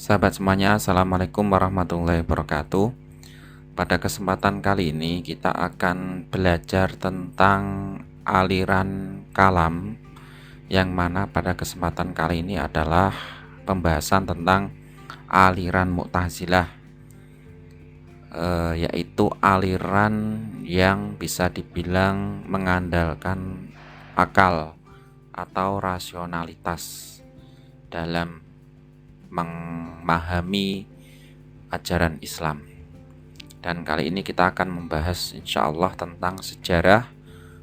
Sahabat semuanya, Assalamualaikum warahmatullahi wabarakatuh. Pada kesempatan kali ini kita akan belajar tentang aliran kalam, yang mana pada kesempatan kali ini adalah pembahasan tentang aliran Mu'tazilah, yaitu aliran yang bisa dibilang mengandalkan akal atau rasionalitas dalam memahami ajaran Islam. Dan kali ini kita akan membahas insya Allah tentang sejarah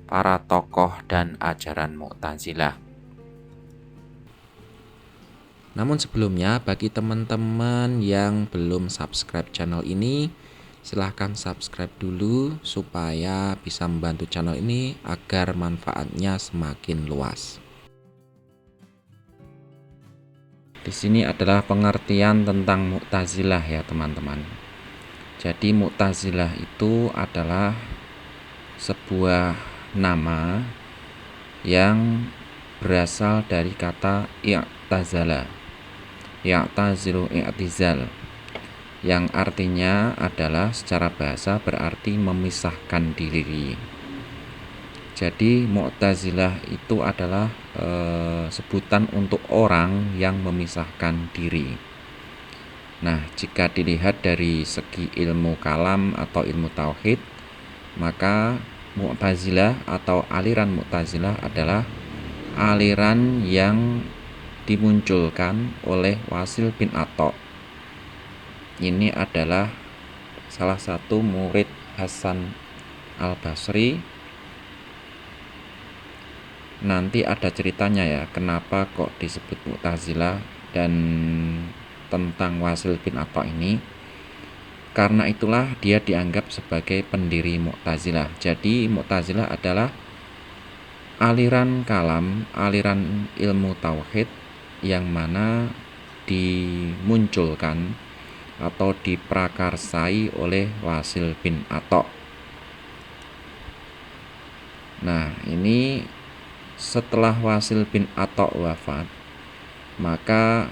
para tokoh dan ajaran Mu'tazilah. Namun sebelumnya, bagi teman-teman yang belum subscribe channel ini, silahkan subscribe dulu supaya bisa membantu channel ini agar manfaatnya semakin luas. Di sini adalah pengertian tentang Mu'tazilah ya teman-teman. Jadi Mu'tazilah itu adalah sebuah nama yang berasal dari kata i'tazala, ya'tazilu i'tizal, yang artinya adalah secara bahasa berarti memisahkan diri. Jadi Mu'tazilah itu adalah sebutan untuk orang yang memisahkan diri. Nah, jika dilihat dari segi ilmu kalam atau ilmu tauhid, maka Mu'tazilah atau aliran Mu'tazilah adalah aliran yang dimunculkan oleh Wasil bin Atha. Ini adalah salah satu murid Hasan Al-Basri. Nanti ada ceritanya ya, kenapa kok disebut Mu'tazilah dan tentang Wasil bin Atha ini. Karena itulah dia dianggap sebagai pendiri Mu'tazilah. Jadi Mu'tazilah adalah aliran kalam, aliran ilmu tauhid yang mana dimunculkan atau diprakarsai oleh Wasil bin Atha. Nah, ini setelah Wasil bin Atha wafat, maka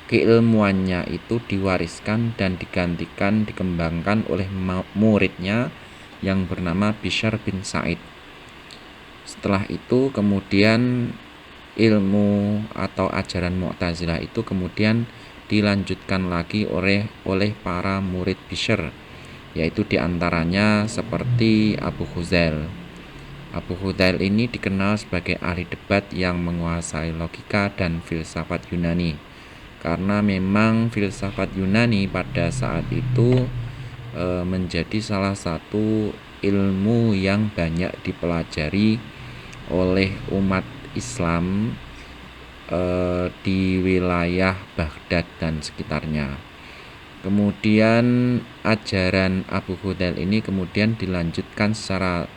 keilmuannya itu diwariskan dan dikembangkan oleh muridnya yang bernama Bishr bin Sa'id. Setelah itu kemudian ilmu atau ajaran Mu'tazilah itu kemudian dilanjutkan lagi oleh para murid Bishr, yaitu diantaranya seperti Abu Khuzail. Abu Khuzail ini dikenal sebagai ahli debat yang menguasai logika dan filsafat Yunani, karena memang filsafat Yunani pada saat itu menjadi salah satu ilmu yang banyak dipelajari oleh umat Islam di wilayah Baghdad dan sekitarnya. Kemudian ajaran Abu Khuzail ini kemudian dilanjutkan secara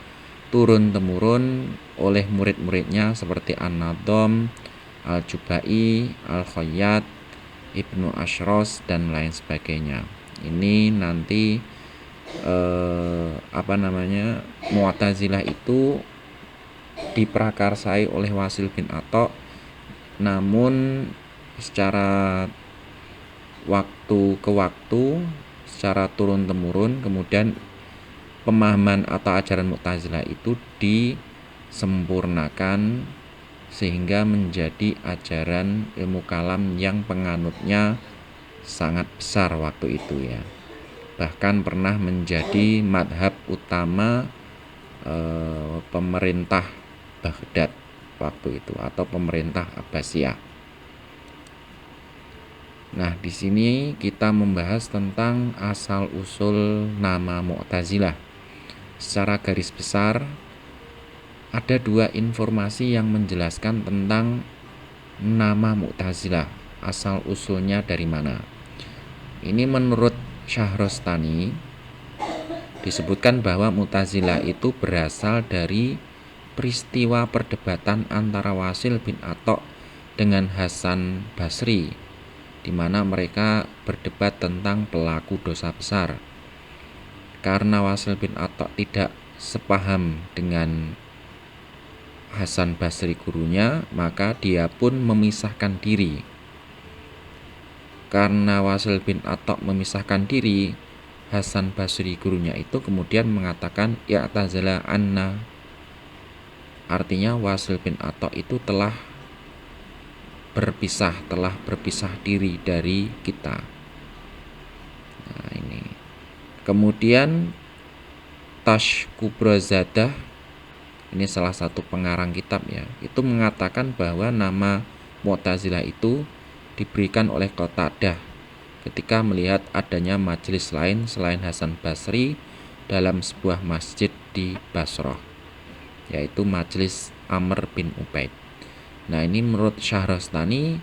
turun-temurun oleh murid-muridnya seperti An-Nadham, Al-Jubai, Al-Khayyat, Ibnu Ashros dan lain sebagainya. Ini nanti Mu'tazilah itu diprakarsai oleh Wasil bin Atha, namun secara waktu ke waktu, secara turun-temurun, kemudian pemahaman atau ajaran Mu'tazilah itu disempurnakan sehingga menjadi ajaran ilmu kalam yang penganutnya sangat besar waktu itu ya. Bahkan pernah menjadi madhab utama pemerintah Baghdad waktu itu atau pemerintah Abbasiyah. Nah, di sini kita membahas tentang asal usul nama Mu'tazilah. Secara garis besar ada dua informasi yang menjelaskan tentang nama Mu'tazilah, asal usulnya dari mana. Ini menurut Syahrostani disebutkan bahwa Mu'tazilah itu berasal dari peristiwa perdebatan antara Wasil bin Atha dengan Hasan Basri, di mana mereka berdebat tentang pelaku dosa besar. Karena Wasil bin Atha tidak sepaham dengan Hasan Basri gurunya, maka dia pun memisahkan diri. Karena Wasil bin Atta memisahkan diri, Hasan Basri gurunya itu kemudian mengatakan i'tazala anna, artinya Wasil bin Atta itu telah berpisah diri dari kita. Nah, ini. Kemudian Tash Kubrozadah, ini salah satu pengarang kitab ya, itu mengatakan bahwa nama Mu'tazilah itu diberikan oleh Qatadah ketika melihat adanya majelis lain selain Hasan Basri dalam sebuah masjid di Basrah, yaitu majelis Amr bin Ubaid. Nah, ini menurut Syahrastani,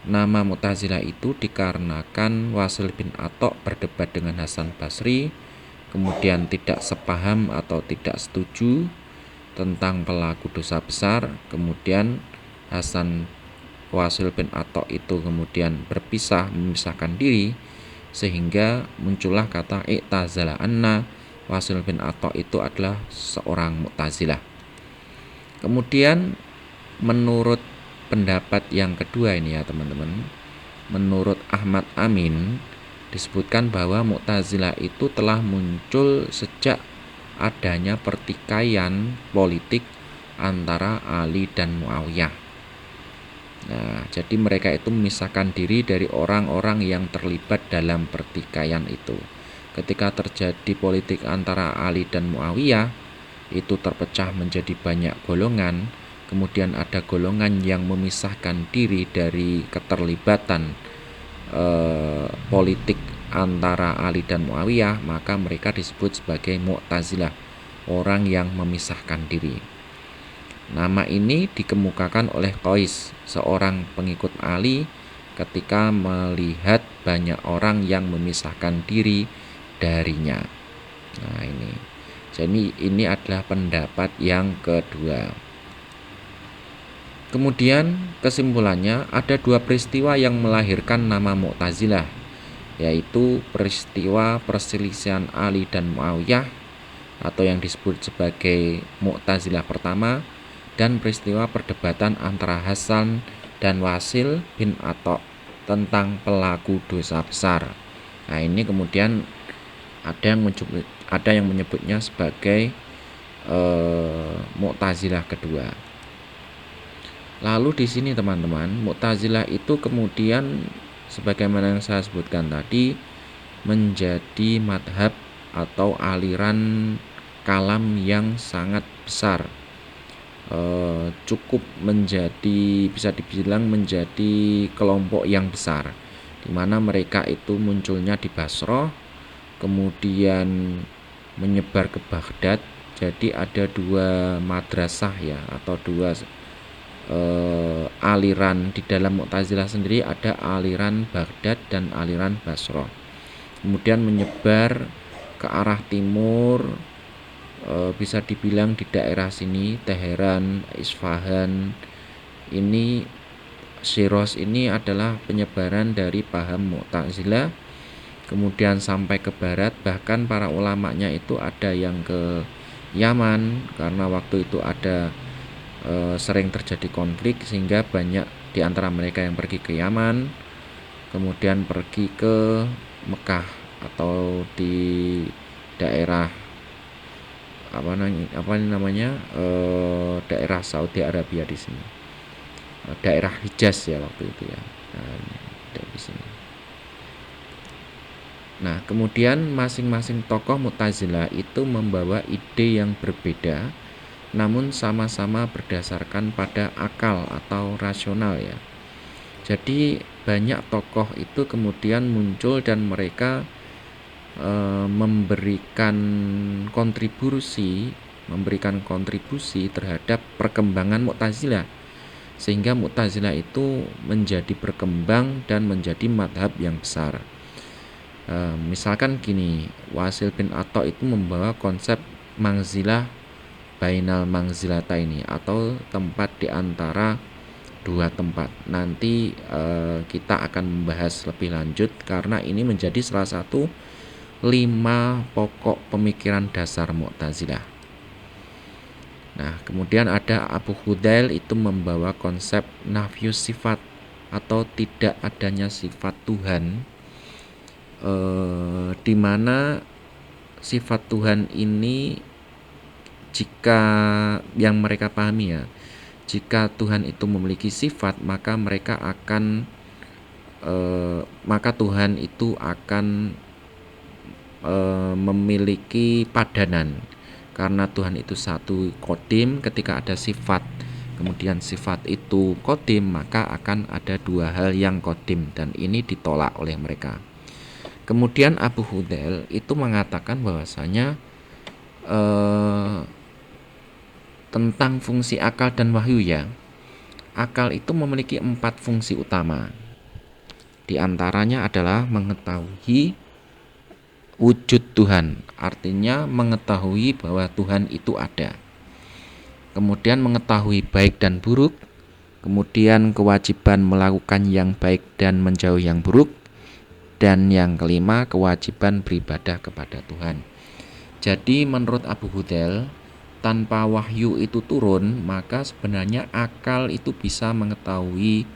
nama Mu'tazilah itu dikarenakan Wasil bin Atta berdebat dengan Hasan Basri, kemudian tidak sepaham atau tidak setuju tentang pelaku dosa besar, kemudian Wasil bin Atta itu kemudian memisahkan diri, sehingga muncullah kata i'tazala anna, Wasil bin Atta itu adalah seorang Mu'tazilah. Kemudian menurut pendapat yang kedua ini ya teman-teman, menurut Ahmad Amin disebutkan bahwa Mu'tazilah itu telah muncul sejak adanya pertikaian politik antara Ali dan Muawiyah. Nah, jadi mereka itu memisahkan diri dari orang-orang yang terlibat dalam pertikaian itu. Ketika terjadi politik antara Ali dan Muawiyah, itu terpecah menjadi banyak golongan. Kemudian ada golongan yang memisahkan diri dari keterlibatan politik antara Ali dan Muawiyah, maka mereka disebut sebagai Mu'tazilah, orang yang memisahkan diri. Nama ini dikemukakan oleh Qais, seorang pengikut Ali, ketika melihat banyak orang yang memisahkan diri darinya. Nah, ini. Jadi ini adalah pendapat yang kedua. Kemudian kesimpulannya ada dua peristiwa yang melahirkan nama Mu'tazilah, yaitu peristiwa perselisihan Ali dan Muawiyah atau yang disebut sebagai Mu'tazilah pertama, dan peristiwa perdebatan antara Hasan dan Wasil bin Atta tentang pelaku dosa besar. Nah, ini kemudian ada yang menyebutnya sebagai Mu'tazilah kedua. Lalu di sini teman-teman, Mu'tazilah itu kemudian sebagaimana yang saya sebutkan tadi menjadi madhab atau aliran kalam yang sangat besar. Cukup menjadi, bisa dibilang menjadi kelompok yang besar, di mana mereka itu munculnya di Basrah, kemudian menyebar ke Baghdad. Jadi ada dua madrasah ya, atau dua aliran di dalam Mu'tazilah sendiri, ada aliran Baghdad dan aliran Basrah. Kemudian menyebar ke arah timur, bisa dibilang di daerah sini, Teheran, Isfahan, ini Shiraz ini adalah penyebaran dari paham Mu'tazilah. Kemudian sampai ke barat, bahkan para ulamanya itu ada yang ke Yaman, karena waktu itu ada sering terjadi konflik, sehingga banyak di antara mereka yang pergi ke Yaman, kemudian pergi ke Mekah atau di daerah daerah Saudi Arabia di sini, daerah Hijaz ya waktu itu ya. Di sini. Nah, kemudian masing-masing tokoh Mu'tazilah itu membawa ide yang berbeda, namun sama-sama berdasarkan pada akal atau rasional ya. Jadi banyak tokoh itu kemudian muncul dan mereka memberikan kontribusi terhadap perkembangan Mu'tazilah, sehingga Mu'tazilah itu menjadi berkembang dan menjadi madhab yang besar. Misalkan gini, Wasil bin Atta itu membawa konsep mangzilah bainal mangzilata ini, atau tempat di antara dua tempat. Nanti kita akan membahas lebih lanjut, karena ini menjadi salah satu 5 pokok pemikiran dasar Mu'tazilah. Nah, kemudian ada Abu Hudail itu membawa konsep nafyus sifat atau tidak adanya sifat Tuhan, di mana sifat Tuhan ini, jika yang mereka pahami ya, jika Tuhan itu memiliki sifat, maka Tuhan itu akan memiliki padanan. Karena Tuhan itu satu kodim, ketika ada sifat kemudian sifat itu kodim, maka akan ada dua hal yang kodim, dan ini ditolak oleh mereka. Kemudian Abu Hudzail itu mengatakan bahwasanya tentang fungsi akal dan wahyu ya. Akal itu memiliki 4 fungsi utama. Di antaranya adalah mengetahui wujud Tuhan, artinya mengetahui bahwa Tuhan itu ada. Kemudian mengetahui baik dan buruk, kemudian kewajiban melakukan yang baik dan menjauhi yang buruk, dan yang kelima kewajiban beribadah kepada Tuhan. Jadi menurut Abu Hudzail, tanpa wahyu itu turun, maka sebenarnya akal itu bisa mengetahui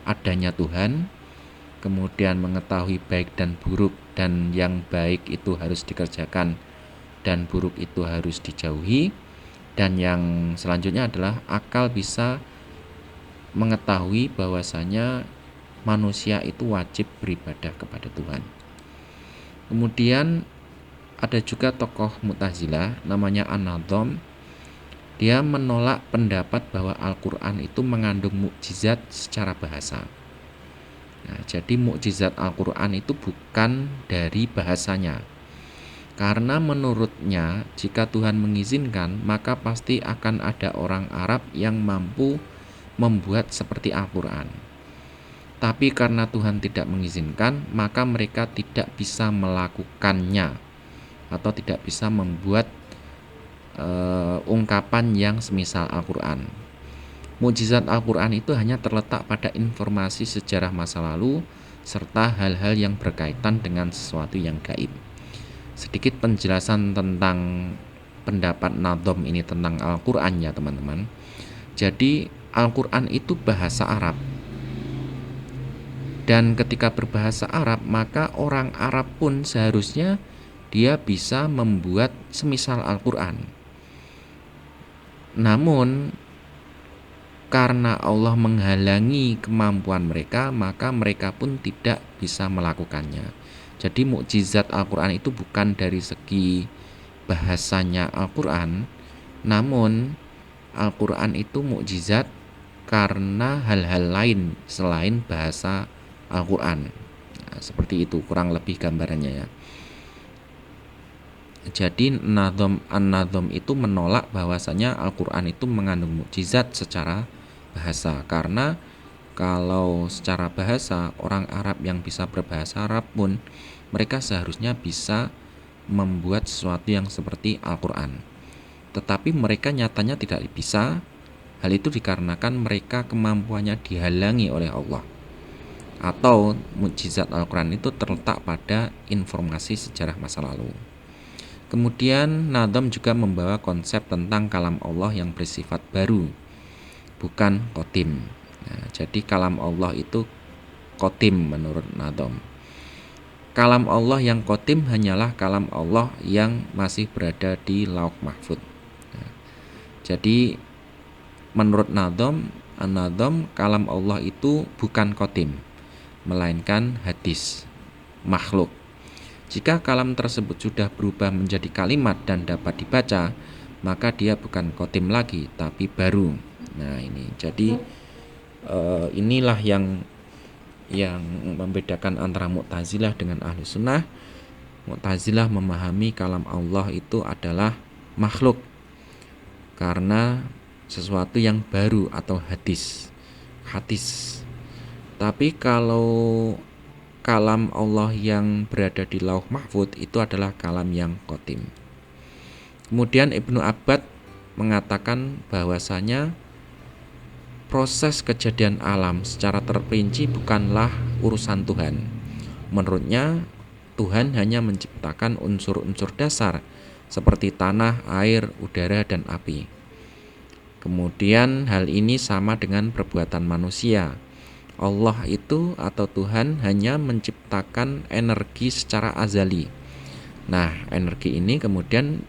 adanya Tuhan, kemudian mengetahui baik dan buruk, dan yang baik itu harus dikerjakan dan buruk itu harus dijauhi. Dan yang selanjutnya adalah akal bisa mengetahui bahwasanya manusia itu wajib beribadah kepada Tuhan. Kemudian ada juga tokoh Mu'tazilah namanya An-Nadham. Dia menolak pendapat bahwa Al-Quran itu mengandung mukjizat secara bahasa. Nah, jadi mukjizat Al-Quran itu bukan dari bahasanya. Karena menurutnya jika Tuhan mengizinkan, maka pasti akan ada orang Arab yang mampu membuat seperti Al-Quran. Tapi karena Tuhan tidak mengizinkan, maka mereka tidak bisa melakukannya atau tidak bisa membuat ungkapan yang semisal Al-Quran. Mukjizat Al-Quran itu hanya terletak pada informasi sejarah masa lalu serta hal-hal yang berkaitan dengan sesuatu yang gaib. Sedikit penjelasan tentang pendapat Nadham ini tentang Al-Quran ya teman-teman. Jadi Al-Quran itu bahasa Arab, dan ketika berbahasa Arab maka orang Arab pun seharusnya dia bisa membuat semisal Al-Quran. Namun karena Allah menghalangi kemampuan mereka, maka mereka pun tidak bisa melakukannya. Jadi mukjizat Al-Quran itu bukan dari segi bahasanya Al-Quran, namun Al-Quran itu mukjizat karena hal-hal lain selain bahasa Al-Quran. Nah, seperti itu kurang lebih gambarannya ya. Jadi An-Nadham itu menolak bahwasanya Al-Quran itu mengandung mukjizat secara bahasa. Karena kalau secara bahasa, orang Arab yang bisa berbahasa Arab pun mereka seharusnya bisa membuat sesuatu yang seperti Al-Quran. Tetapi mereka nyatanya tidak bisa. Hal itu dikarenakan mereka kemampuannya dihalangi oleh Allah. Atau mukjizat Al-Quran itu terletak pada informasi sejarah masa lalu. Kemudian Nadham juga membawa konsep tentang kalam Allah yang bersifat baru, bukan qadim. Nah, jadi kalam Allah itu qadim menurut Nadham. Kalam Allah yang qadim hanyalah kalam Allah yang masih berada di Lauh Mahfudz. Nah, jadi menurut Nadham, kalam Allah itu bukan qadim, melainkan hadis, makhluk. Jika kalam tersebut sudah berubah menjadi kalimat dan dapat dibaca, maka dia bukan qadim lagi, tapi baru. Nah ini, jadi inilah yang membedakan antara Mu'tazilah dengan Ahlu Sunnah. Mu'tazilah memahami kalam Allah itu adalah makhluk karena sesuatu yang baru atau hadis. Tapi kalau kalam Allah yang berada di Lauh Mahfudz itu adalah kalam yang qadim. Kemudian Ibnu Abbad mengatakan bahwasanya proses kejadian alam secara terperinci bukanlah urusan Tuhan. Menurutnya, Tuhan hanya menciptakan unsur-unsur dasar seperti tanah, air, udara, dan api. Kemudian hal ini sama dengan perbuatan manusia. Allah itu atau Tuhan hanya menciptakan energi secara azali. Nah, energi ini kemudian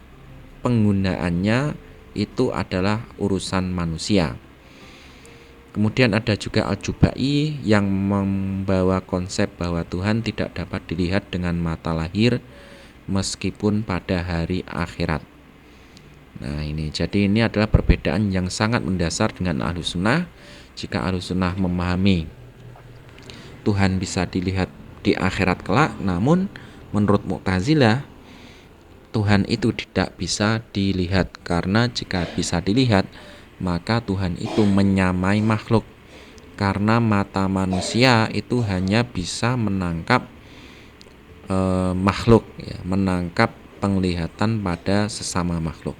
penggunaannya itu adalah urusan manusia. Kemudian ada juga Al-Jubai yang membawa konsep bahwa Tuhan tidak dapat dilihat dengan mata lahir meskipun pada hari akhirat. Nah jadi ini adalah perbedaan yang sangat mendasar dengan Ahlus Sunnah. Jika Ahlus Sunnah memahami Tuhan bisa dilihat di akhirat kelak, namun menurut Mu'tazilah Tuhan itu tidak bisa dilihat, karena jika bisa dilihat maka Tuhan itu menyamai makhluk, karena mata manusia itu hanya bisa menangkap makhluk ya, menangkap penglihatan pada sesama makhluk.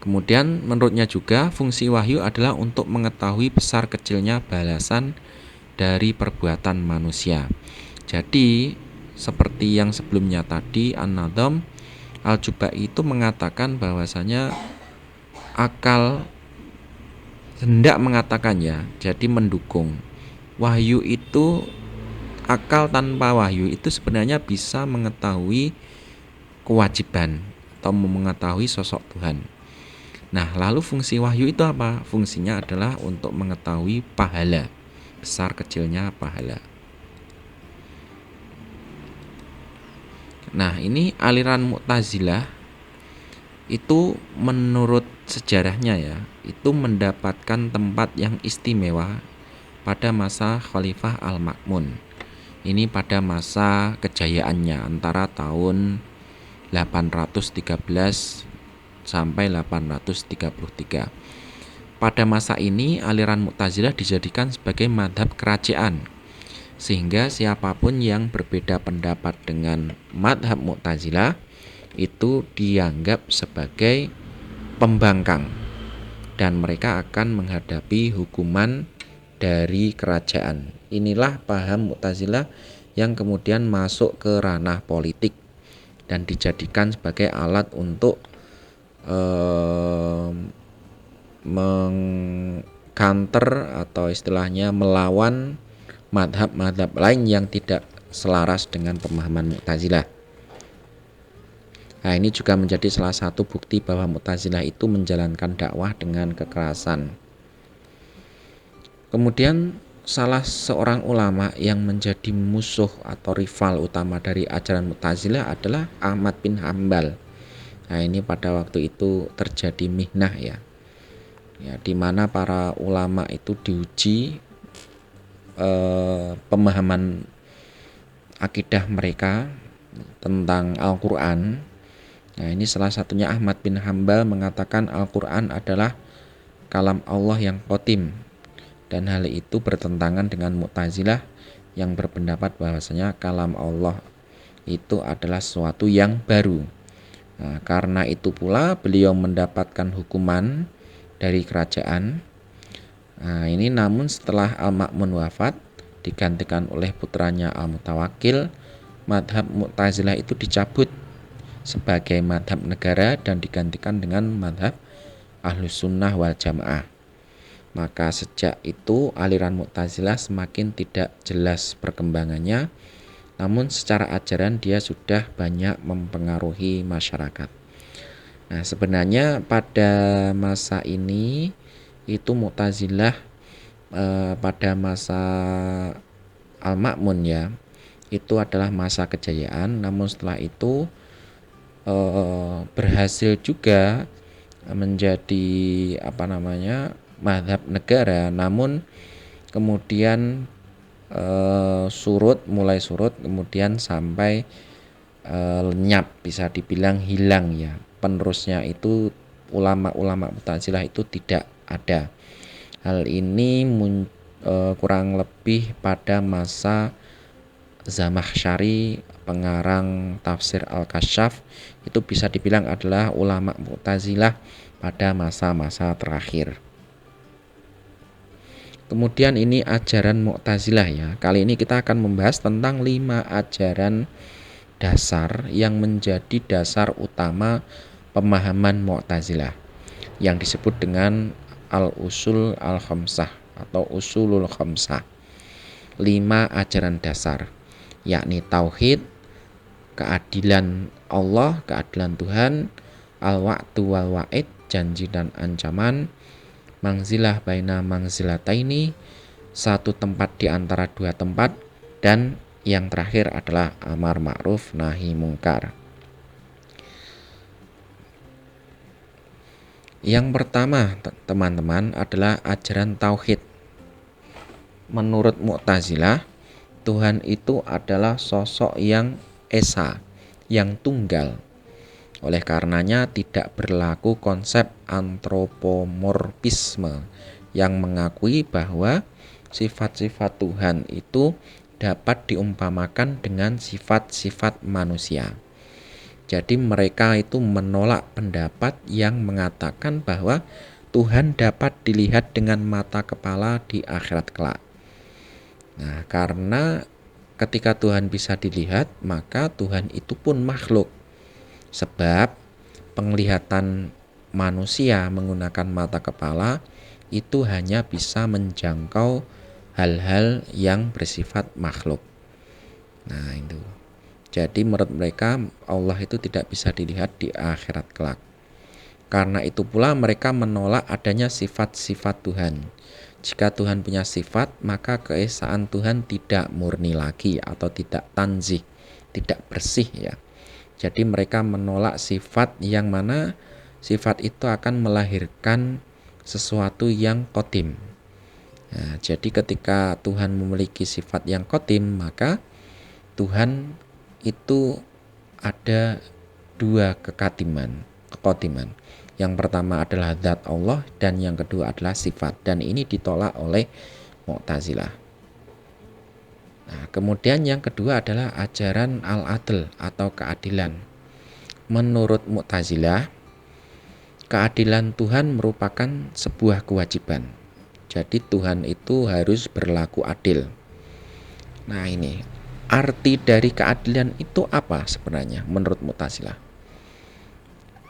Kemudian menurutnya juga fungsi wahyu adalah untuk mengetahui besar kecilnya balasan dari perbuatan manusia. Jadi seperti yang sebelumnya tadi, An-Nadham Al-Jubai itu mengatakan bahwasanya akal hendak mengatakan ya, jadi mendukung wahyu itu, akal tanpa wahyu itu sebenarnya bisa mengetahui kewajiban atau mengetahui sosok Tuhan. Nah, lalu fungsi wahyu itu apa? Fungsinya adalah untuk mengetahui pahala, besar kecilnya pahala. Nah, ini aliran Mu'tazilah itu menurut sejarahnya ya, itu mendapatkan tempat yang istimewa pada masa Khalifah Al-Ma'mun. Ini pada masa kejayaannya antara tahun 813 sampai 833. Pada masa ini aliran Mu'tazilah dijadikan sebagai madhab kerajaan, sehingga siapapun yang berbeda pendapat dengan madhab Mu'tazilah itu dianggap sebagai pembangkang dan mereka akan menghadapi hukuman dari kerajaan. Inilah paham Mu'tazilah yang kemudian masuk ke ranah politik dan dijadikan sebagai alat untuk mengcounter atau istilahnya melawan madhab-madhab lain yang tidak selaras dengan pemahaman Mu'tazilah. Nah, ini juga menjadi salah satu bukti bahwa Mu'tazilah itu menjalankan dakwah dengan kekerasan. Kemudian salah seorang ulama yang menjadi musuh atau rival utama dari ajaran Mu'tazilah adalah Ahmad bin Hambal. Nah, ini pada waktu itu terjadi mihnah ya, di mana para ulama itu diuji pemahaman akidah mereka tentang Al-Quran. Nah, ini salah satunya Ahmad bin Hambal mengatakan Al-Quran adalah kalam Allah yang qadim, dan hal itu bertentangan dengan Mu'tazilah yang berpendapat bahwasanya kalam Allah itu adalah sesuatu yang baru. Nah, karena itu pula beliau mendapatkan hukuman dari kerajaan. Nah, ini namun setelah Al-Ma'mun wafat digantikan oleh putranya Al-Mutawakkil, madhab Mu'tazilah itu dicabut sebagai madhab negara dan digantikan dengan madhab Ahlus Sunnah wal Jamaah. Maka sejak itu aliran Mu'tazilah semakin tidak jelas perkembangannya, namun secara ajaran dia sudah banyak mempengaruhi masyarakat. Nah, sebenarnya pada masa ini itu Mu'tazilah pada masa Al-Ma'mun ya, itu adalah masa kejayaan, namun setelah itu berhasil juga menjadi mazhab negara, namun kemudian mulai surut kemudian sampai lenyap, bisa dibilang hilang ya. Penerusnya itu ulama-ulama Mu'tazilah itu tidak ada. Hal ini kurang lebih pada masa Zamakhsyari, pengarang tafsir Al-Kasyaf, itu bisa dibilang adalah ulama Mu'tazilah pada masa-masa terakhir. Kemudian ini ajaran Mu'tazilah ya. Kali ini kita akan membahas tentang 5 ajaran dasar yang menjadi dasar utama pemahaman Mu'tazilah yang disebut dengan Al-Usul Al-Khamsah atau usulul khamsah, 5 ajaran dasar, yakni tauhid, keadilan Allah, keadilan Tuhan, al-wa'du wal wa'id, janji dan ancaman, mangzilah baina mangzilataini, satu tempat di antara dua tempat, dan yang terakhir adalah amar ma'ruf nahi mungkar. Yang pertama, teman-teman, adalah ajaran tauhid. Menurut Mu'tazilah, Tuhan itu adalah sosok yang esa, yang tunggal. Oleh karenanya tidak berlaku konsep antropomorfisme yang mengakui bahwa sifat-sifat Tuhan itu dapat diumpamakan dengan sifat-sifat manusia. Jadi mereka itu menolak pendapat yang mengatakan bahwa Tuhan dapat dilihat dengan mata kepala di akhirat kelak. Nah, karena ketika Tuhan bisa dilihat, maka Tuhan itu pun makhluk. Sebab penglihatan manusia menggunakan mata kepala itu hanya bisa menjangkau hal-hal yang bersifat makhluk. Nah, itu. Jadi menurut mereka Allah itu tidak bisa dilihat di akhirat kelak. Karena itu pula mereka menolak adanya sifat-sifat Tuhan. Jika Tuhan punya sifat, maka keesaan Tuhan tidak murni lagi atau tidak tanzih, tidak bersih ya. Jadi mereka menolak sifat yang mana sifat itu akan melahirkan sesuatu yang qadim. Nah, jadi ketika Tuhan memiliki sifat yang qadim, maka Tuhan itu ada dua kekadiman. Yang pertama adalah zat Allah dan yang kedua adalah sifat, dan ini ditolak oleh Mu'tazilah. Nah, kemudian yang kedua adalah ajaran al-adl atau keadilan. Menurut Mu'tazilah, keadilan Tuhan merupakan sebuah kewajiban. Jadi Tuhan itu harus berlaku adil. Nah, ini arti dari keadilan itu apa sebenarnya menurut Mu'tazilah?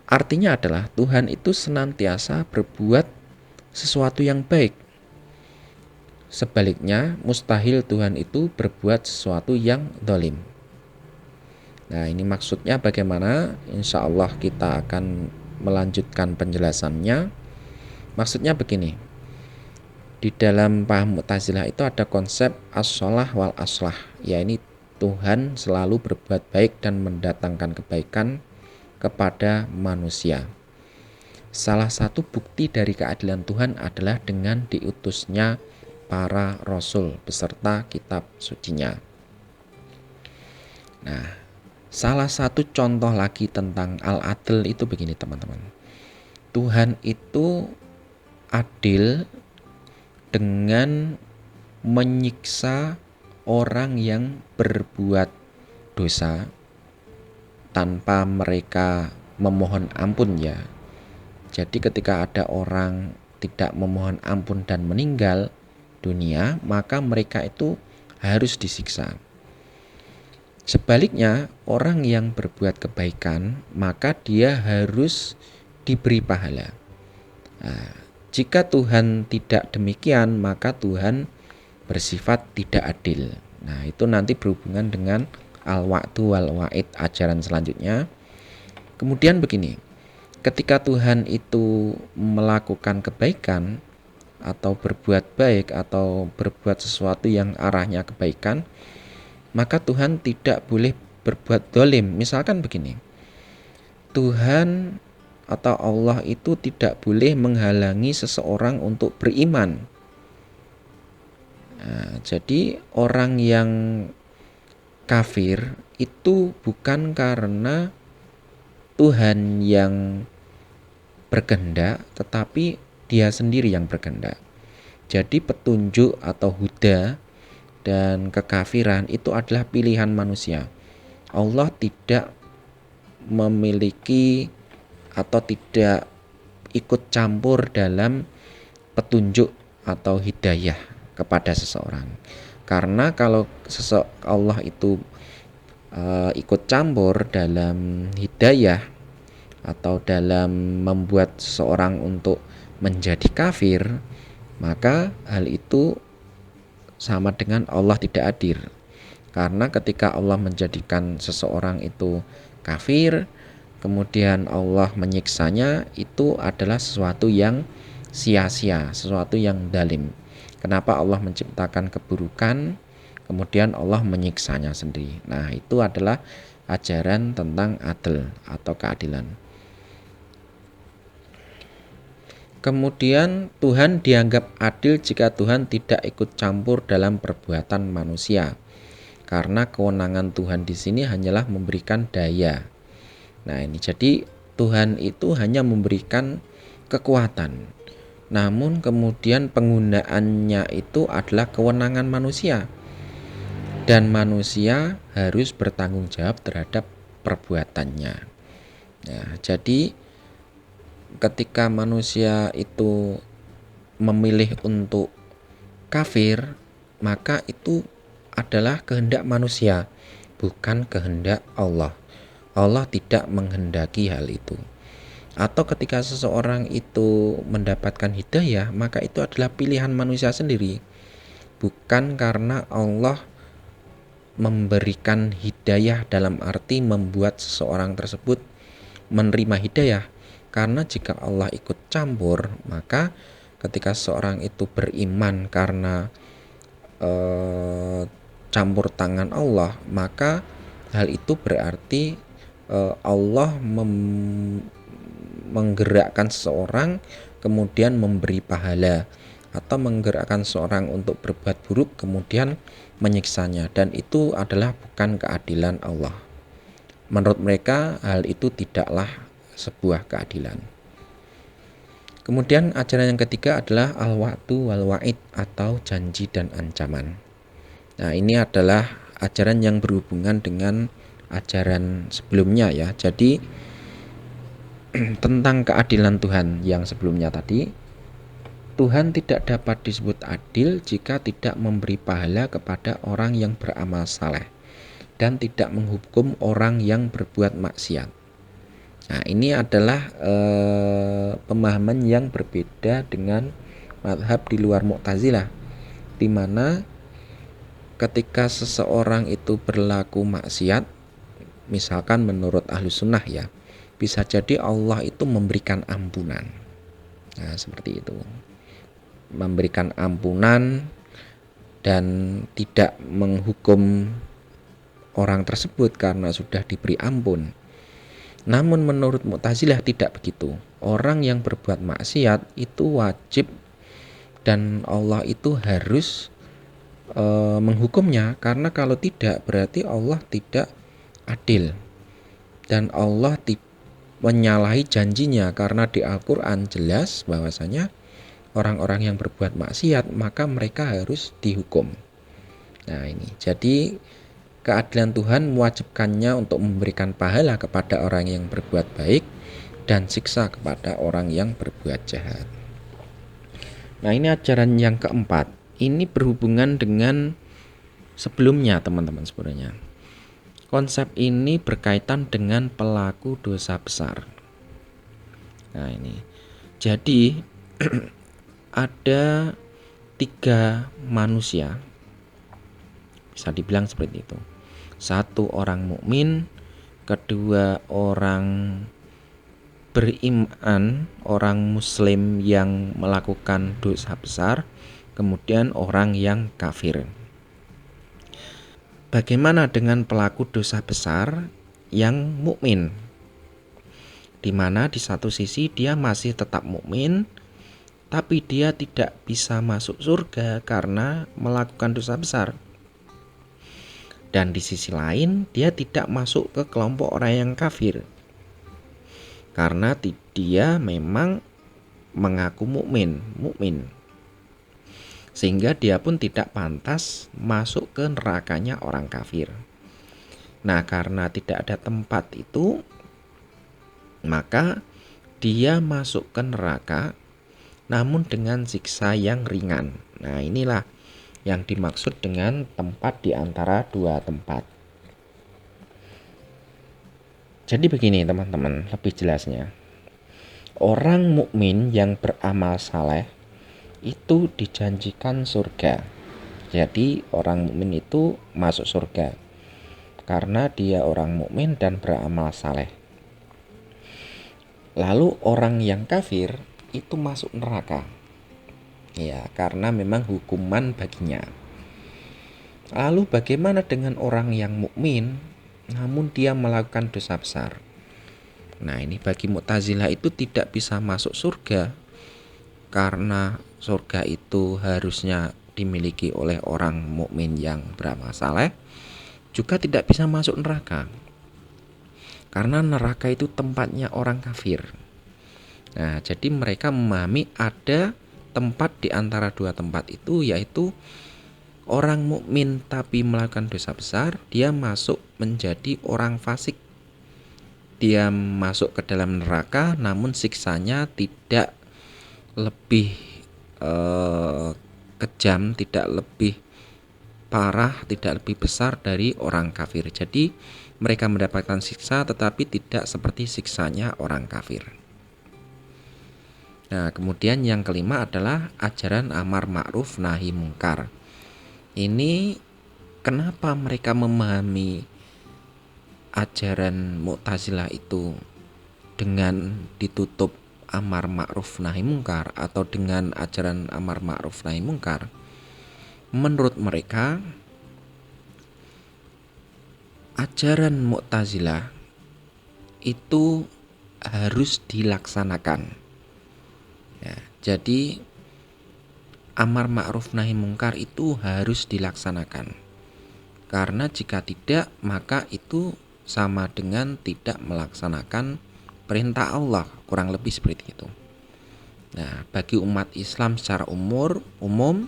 Artinya adalah Tuhan itu senantiasa berbuat sesuatu yang baik. Sebaliknya, mustahil Tuhan itu berbuat sesuatu yang zalim. Nah, ini maksudnya bagaimana? Insya Allah kita akan melanjutkan penjelasannya. Maksudnya begini. Di dalam paham Mu'tazilah itu ada konsep as-sholah wal aslah, yaitu Tuhan selalu berbuat baik dan mendatangkan kebaikan kepada manusia. Salah satu bukti dari keadilan Tuhan adalah dengan diutusnya para rasul beserta kitab sucinya. Nah, salah satu contoh lagi tentang al-adl itu begini teman-teman. Tuhan itu adil dengan menyiksa orang yang berbuat dosa tanpa mereka memohon ampun ya. Jadi ketika ada orang tidak memohon ampun dan meninggal dunia, maka mereka itu harus disiksa. Sebaliknya, orang yang berbuat kebaikan, maka dia harus diberi pahala. Nah, jika Tuhan tidak demikian, maka Tuhan bersifat tidak adil. Nah, itu nanti berhubungan dengan al-wa'du wal wa'id ajaran selanjutnya. Kemudian begini, ketika Tuhan itu melakukan kebaikan atau berbuat baik atau berbuat sesuatu yang arahnya kebaikan, maka Tuhan tidak boleh berbuat zalim. Misalkan begini, Tuhan atau Allah itu tidak boleh menghalangi seseorang untuk beriman. Nah, jadi orang yang kafir itu bukan karena Tuhan yang berkehendak, tetapi dia sendiri yang berkehendak. Jadi petunjuk atau huda dan kekafiran itu adalah pilihan manusia. Allah tidak memiliki atau tidak ikut campur dalam petunjuk atau hidayah kepada seseorang. Karena kalau Allah itu ikut campur dalam hidayah atau dalam membuat seseorang untuk menjadi kafir, maka hal itu sama dengan Allah tidak adil. Karena ketika Allah menjadikan seseorang itu kafir, kemudian Allah menyiksanya, itu adalah sesuatu yang sia-sia, sesuatu yang dalim. Kenapa Allah menciptakan keburukan, kemudian Allah menyiksanya sendiri. Nah, itu adalah ajaran tentang adil atau keadilan. Kemudian Tuhan dianggap adil jika Tuhan tidak ikut campur dalam perbuatan manusia. Karena kewenangan Tuhan di sini hanyalah memberikan daya. Nah, ini jadi Tuhan itu hanya memberikan kekuatan. Namun kemudian penggunaannya itu adalah kewenangan manusia. Dan manusia harus bertanggung jawab terhadap perbuatannya. Nah, jadi ketika manusia itu memilih untuk kafir, maka itu adalah kehendak manusia, bukan kehendak Allah. Allah tidak menghendaki hal itu. Atau ketika seseorang itu mendapatkan hidayah, maka itu adalah pilihan manusia sendiri, bukan karena Allah memberikan hidayah dalam arti membuat seseorang tersebut menerima hidayah. Karena jika Allah ikut campur, maka ketika seseorang itu beriman karena campur tangan Allah, maka hal itu berarti Allah menggerakkan seseorang kemudian memberi pahala, atau menggerakkan seorang untuk berbuat buruk kemudian menyiksanya, dan itu adalah bukan keadilan Allah. Menurut mereka hal itu tidaklah sebuah keadilan. Kemudian ajaran yang ketiga adalah al-wa'du wal-wa'id atau janji dan ancaman. Nah, ini adalah ajaran yang berhubungan dengan ajaran sebelumnya ya. Jadi tentang keadilan Tuhan yang sebelumnya tadi, Tuhan tidak dapat disebut adil jika tidak memberi pahala kepada orang yang beramal saleh dan tidak menghukum orang yang berbuat maksiat. Nah, ini adalah pemahaman yang berbeda dengan mazhab di luar Mu'tazilah, di mana ketika seseorang itu berlaku maksiat, misalkan menurut Ahlus Sunnah ya, bisa jadi Allah itu memberikan ampunan. Nah, seperti itu. Memberikan ampunan dan tidak menghukum orang tersebut karena sudah diberi ampun. Namun menurut Mu'tazilah tidak begitu. Orang yang berbuat maksiat itu wajib dan Allah itu harus menghukumnya, karena kalau tidak berarti Allah tidak adil dan Allah menyalahi janjinya, karena di Al-Quran jelas bahwasanya orang-orang yang berbuat maksiat maka mereka harus dihukum. Nah, ini jadi keadilan Tuhan mewajibkannya untuk memberikan pahala kepada orang yang berbuat baik dan siksa kepada orang yang berbuat jahat. Nah, ini ajaran yang keempat. Ini berhubungan dengan sebelumnya, teman-teman sebenarnya. Konsep ini berkaitan dengan pelaku dosa besar. Nah, ini. Jadi ada 3 manusia, bisa dibilang seperti itu. 1 orang mukmin, kedua orang beriman, orang muslim yang melakukan dosa besar, kemudian orang yang kafir. Bagaimana dengan pelaku dosa besar yang mukmin? Di mana di satu sisi dia masih tetap mukmin, tapi dia tidak bisa masuk surga karena melakukan dosa besar. Dan di sisi lain dia tidak masuk ke kelompok orang yang kafir, karena dia memang mengaku mukmin, sehingga dia pun tidak pantas masuk ke nerakanya orang kafir. Nah, karena tidak ada tempat itu, maka dia masuk ke neraka namun dengan siksa yang ringan. Nah, inilah yang dimaksud dengan tempat di antara 2 tempat. Jadi begini teman-teman, lebih jelasnya. Orang mukmin yang beramal saleh itu dijanjikan surga. Jadi orang mukmin itu masuk surga karena dia orang mukmin dan beramal saleh. Lalu orang yang kafir itu masuk neraka. Ya, karena memang hukuman baginya. Lalu bagaimana dengan orang yang mukmin namun dia melakukan dosa besar? Nah, ini bagi Mu'tazilah itu tidak bisa masuk surga karena surga itu harusnya dimiliki oleh orang mukmin yang beramal saleh, juga tidak bisa masuk neraka karena neraka itu tempatnya orang kafir. Nah, jadi mereka memahami ada tempat di antara dua tempat itu, yaitu orang mukmin tapi melakukan dosa besar, dia masuk menjadi orang fasik. Dia masuk ke dalam neraka namun siksanya tidak lebih kejam, tidak lebih parah, tidak lebih besar dari orang kafir. Jadi mereka mendapatkan siksa tetapi tidak seperti siksanya orang kafir. Nah, kemudian yang kelima adalah ajaran amar ma'ruf nahi mungkar. Ini kenapa mereka memahami ajaran Mu'tazilah itu dengan ditutup amar ma'ruf nahi mungkar atau dengan ajaran amar ma'ruf nahi mungkar? Menurut mereka, ajaran Mu'tazilah itu harus dilaksanakan. Ya, jadi amar ma'ruf nahi mungkar itu harus dilaksanakan. Karena jika tidak, maka itu sama dengan tidak melaksanakan perintah Allah, kurang lebih seperti itu. Nah, bagi umat Islam secara umum,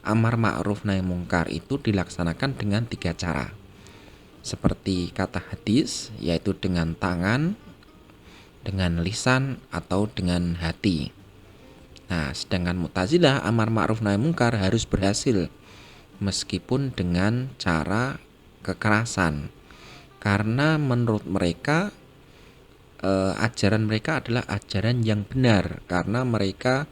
amar ma'ruf nahi mungkar itu dilaksanakan dengan 3 cara. Seperti kata hadis, yaitu dengan tangan, dengan lisan, atau dengan hati. Nah, sedangkan Mu'tazilah amar ma'ruf nahi mungkar harus berhasil meskipun dengan cara kekerasan. Karena menurut mereka ajaran mereka adalah ajaran yang benar, karena mereka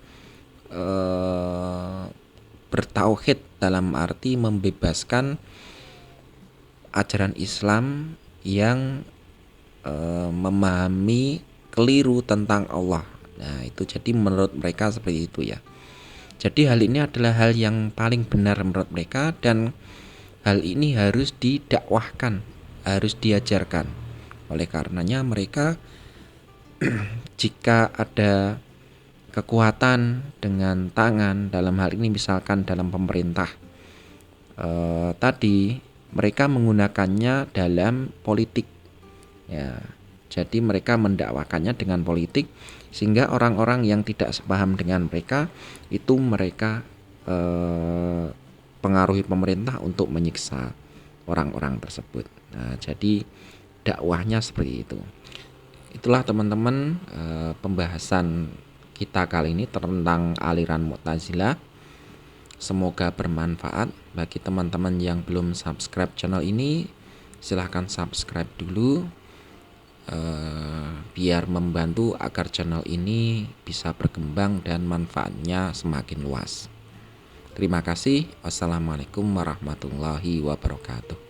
bertauhid dalam arti membebaskan ajaran Islam yang memahami keliru tentang Allah. Nah, itu jadi menurut mereka seperti itu ya. Jadi hal ini adalah hal yang paling benar menurut mereka, dan hal ini harus didakwahkan, harus diajarkan. Oleh karenanya mereka jika ada kekuatan dengan tangan, dalam hal ini misalkan dalam pemerintah tadi, mereka menggunakannya dalam politik ya. Jadi mereka mendakwakannya dengan politik, sehingga orang-orang yang tidak sepaham dengan mereka itu mereka pengaruhi pemerintah untuk menyiksa orang-orang tersebut. Nah, jadi dakwahnya seperti itu. Itulah teman-teman pembahasan kita kali ini tentang aliran Mu'tazilah. Semoga bermanfaat. Bagi teman-teman yang belum subscribe channel ini, silahkan subscribe dulu biar membantu agar channel ini bisa berkembang dan manfaatnya semakin luas. Terima kasih. Wassalamualaikum warahmatullahi wabarakatuh.